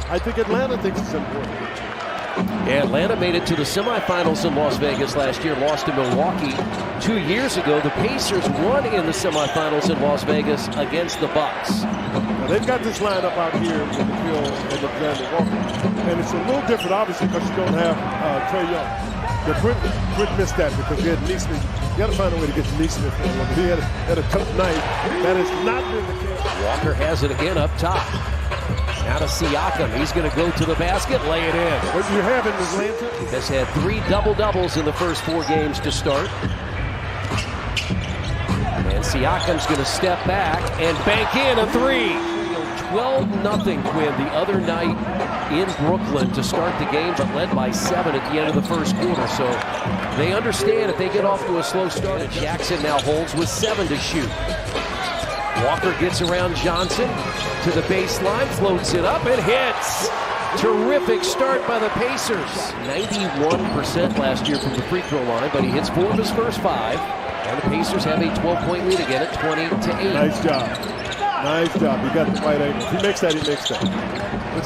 I think Atlanta thinks it's important. Yeah, Atlanta made it to the semifinals in Las Vegas last year, lost to Milwaukee 2 years ago. The Pacers won in the semifinals in Las Vegas against the Bucks. Now, they've got this lineup out here with the Phil and the Alexander Walker. And it's a little different, obviously, because you don't have Trae Young. The Quinn missed that because he had Neesmith. You got to find a way to get to Neesmith. He had a tough night. That has not been the case. Walker has it again up top. Now to Siakam. He's going to go to the basket, lay it in. What you have in Atlanta has had 3 double-doubles in the first 4 games to start. And Siakam's going to step back and bank in a 3. 12-0 Quinn the other night in Brooklyn to start the game, but led by 7 at the end of the first quarter. So they understand if they get off to a slow start. And Jackson now holds with 7 to shoot. Walker gets around Johnson to the baseline, floats it up and hits. Terrific start by the Pacers. 91% last year from the free throw line, but he hits 4 of his first 5. And the Pacers have a 12-point lead again at 20-8. Nice job. Nice job. He got the right angle. If he makes that, he makes that. But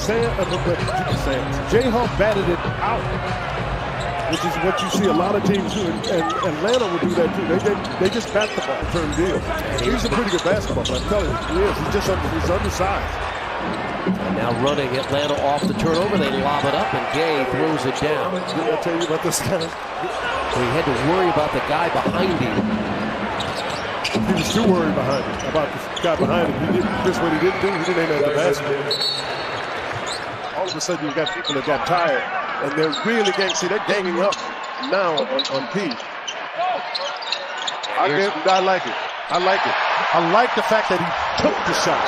J-Hawk batted it out, which is what you see a lot of teams do. And Atlanta will do that too. They just bat the ball, turn deals. He's a pretty good basketball player. I'm telling you, he is. He's just he's undersized. And now running Atlanta off the turnover. They lob it up, and Gay throws it down. Didn't I tell you about this guy? So he had to worry about the guy behind him. He was too worried about the guy behind him. This is what he didn't do. He didn't aim at the basket. All of a sudden, you've got people that got tired, and they're really they're ganging up now on P. I like it. I like it. I like the fact that he took the shot.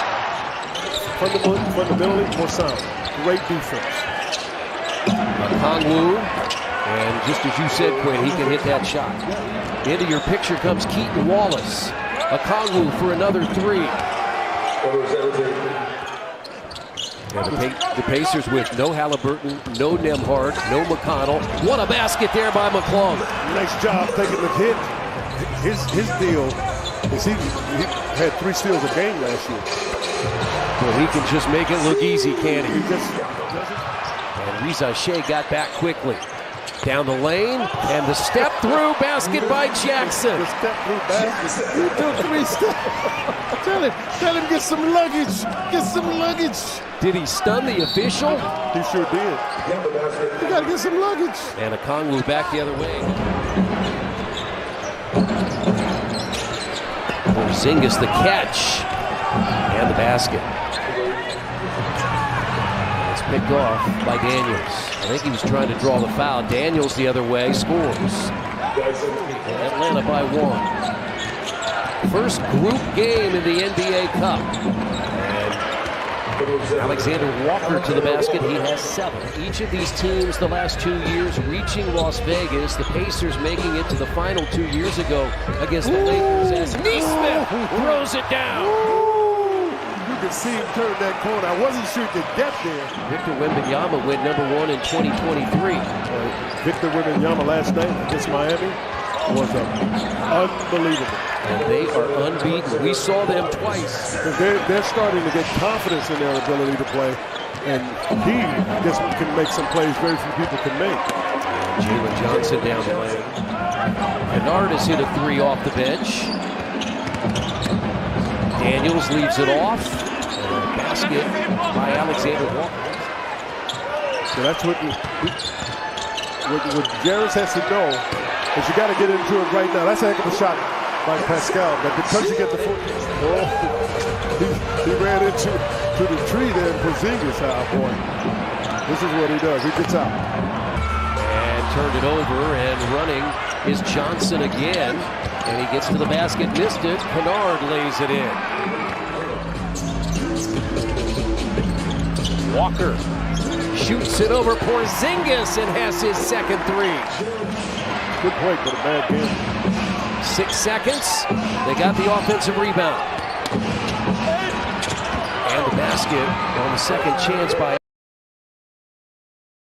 Fundamentally, more sound. Great defense. Okongwu, and just as you said, Quinn, he can hit that shot. Into your picture comes Keaton Wallace. Okongwu for another 3. Yeah, the Pacers with no Halliburton, no Nembhard, no McConnell. What a basket there by McClung. Nice job taking the hit. His deal is he had 3 steals a game last year. Well, he can just make it look easy, can't he? He just doesn't. And Reza Shea got back quickly. Down the lane, and the step-through basket by Jackson. The step-through basket. You do 3 steps. Tell him get some luggage. Get some luggage. Did he stun the official? He sure did. You got to get some luggage. And Okongwu back the other way. Porzingis the catch. And the basket. It's picked off by Daniels. I think he was trying to draw the foul. Daniels the other way, scores. Atlanta by 1. First group game in the NBA Cup. And Alexander Walker to the basket. He has 7. Each of these teams the last 2 years reaching Las Vegas. The Pacers making it to the final 2 years ago against the Lakers as Neesmith throws it down. You can see him turn that corner. I wasn't sure he could get there. Victor Wembanyama went #1 in 2023. Victor Wembanyama last night against Miami was unbelievable. And they are unbeaten. We saw them twice. They're starting to get confidence in their ability to play. And he just can make some plays very few people can make. And Jalen Johnson down the lane. Kennard has hit a 3 off the bench. Daniels leaves it off. And a basket by Alexander Walker. So that's what Jarris has to know is you got to get into it right now. That's a heck of a shot by Pascal, but because you get the foot, he ran into the tree there in Porzingis. Boy, this is what he does. He gets out and turned it over, and running is Johnson again, and he gets to the basket, missed it. Kennard lays it in. Walker shoots it over Porzingis and has his second 3. Good point, but a bad game. 6 seconds. They got the offensive rebound. And the basket on the second chance by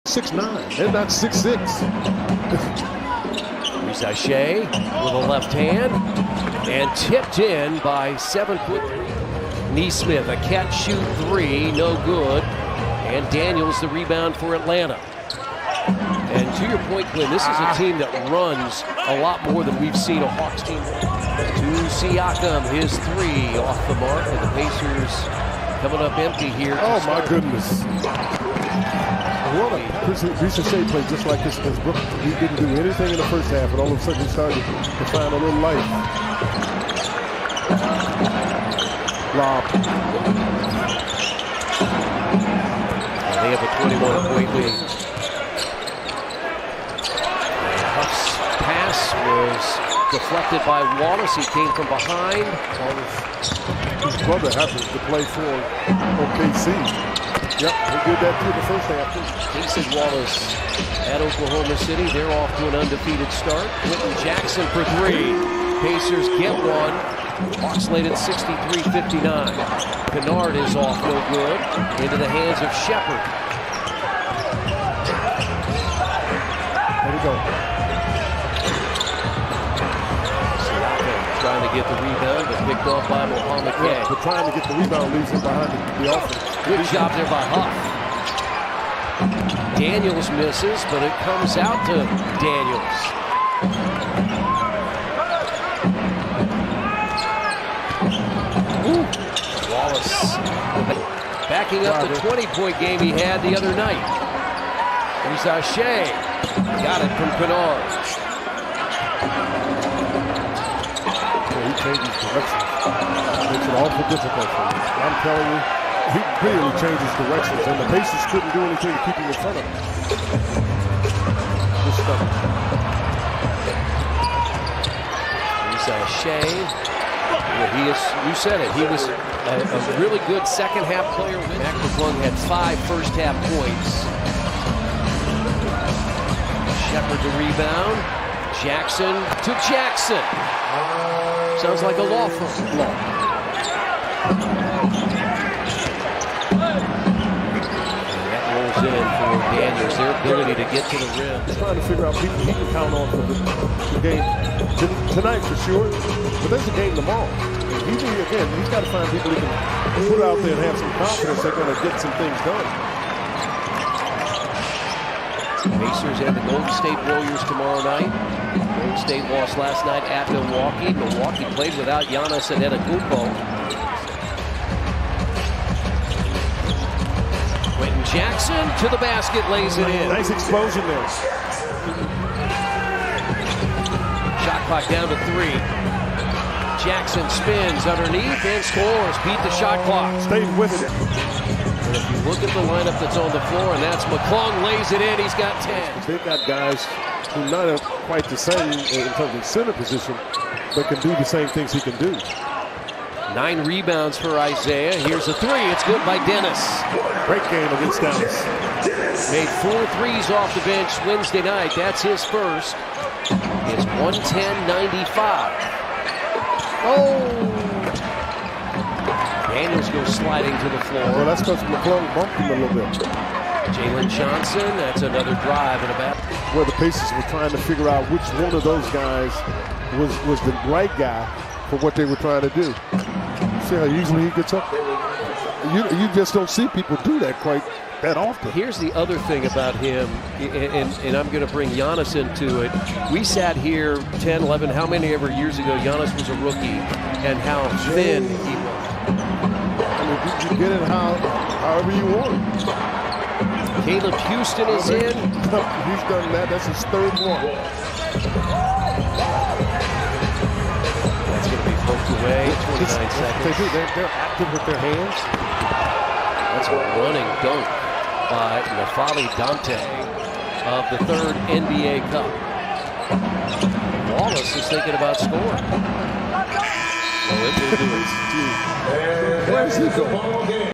6'9". They're not 6'6". Reza Shea with a left hand and tipped in by 7'3". Neesmith, a catch shoot 3, no good. And Daniels the rebound for Atlanta. And to your point, Glenn, this is a team that runs a lot more than we've seen a Hawks team. To Siakam, his three off the mark, and the Pacers coming up empty here. Oh, my goodness. What a Ricochet played just like this against Brooklyn. He didn't do anything in the first half, and all of a sudden he started to find a little life. Lob. They have a 21-point lead. Huff's pass was deflected by Wallace. He came from behind. His brother happens to play for OKC. Yep, he did that too the first half too. Casey Wallace at Oklahoma City. They're off to an undefeated start. Quentin Jackson for three. Pacers get one. Hawks lead at 63-59. Kennard is off no good. Into the hands of Shepard. There we go. Siakam trying to get the rebound, but picked off by Mohamed K. Yeah, but trying to get the rebound leaves him behind the offense. Good job there by Huff. Daniels misses, but it comes out to Daniels. Ooh. Wallace backing up the 20-point game he had the other night. Here's Shea. Got it from Kennard. He changes directions. Makes it awful difficult for him. I'm telling you, he really changes directions, and the Pacers couldn't do anything to keep him in front of him. Good stuff. Here's Shea. Well, you said it. He was a really good second-half player. Mac McClung had 5 first-half points. Shepard the rebound. Jackson to Jackson. Sounds like a law firm. That rolls in for Daniels. Their ability to get to the rim. Trying to figure out people he can count on for the game tonight for sure. But there's a game tomorrow. And he's got to find people he can put out there and have some confidence they're going to get some things done. Pacers and the Golden State Warriors tomorrow night. Golden State lost last night at Milwaukee. Milwaukee played without Giannis Antetokounmpo. Quentin Jackson to the basket, lays it in. Nice explosion there. Shot clock down to 3. Jackson spins underneath and scores. Beat the shot clock. Stayed with it. And if you look at the lineup that's on the floor, and that's McClung, lays it in. He's got 10. They've got guys who not quite the same in terms of center position, but can do the same things he can do. 9 rebounds for Isaiah. Here's a 3. It's good by Dennis. Great game against Dallas. Made 4 threes off the bench Wednesday night. That's his first. It's 110-95. Oh! Daniels goes sliding to the floor. Well, that's because McClung bumped him a little bit. Jalen Johnson, that's another drive and a bat. Where the Pacers were trying to figure out which one of those guys was the right guy for what they were trying to do. See how usually he gets up? You just don't see people do that quite that often. Here's the other thing about him, and I'm going to bring Giannis into it. We sat here 10, 11, how many ever years ago Giannis was a rookie, and how thin he was. I mean, you get it however you want. Caleb Houston is in. He's done that. That's his 3rd one. That's going to be poked away. 29 seconds. They do. They're active with their hands. That's a running dunk by N'Faly Dante of the 3rd NBA Cup. Wallace is thinking about scoring. Well, it will do it. Where's he going?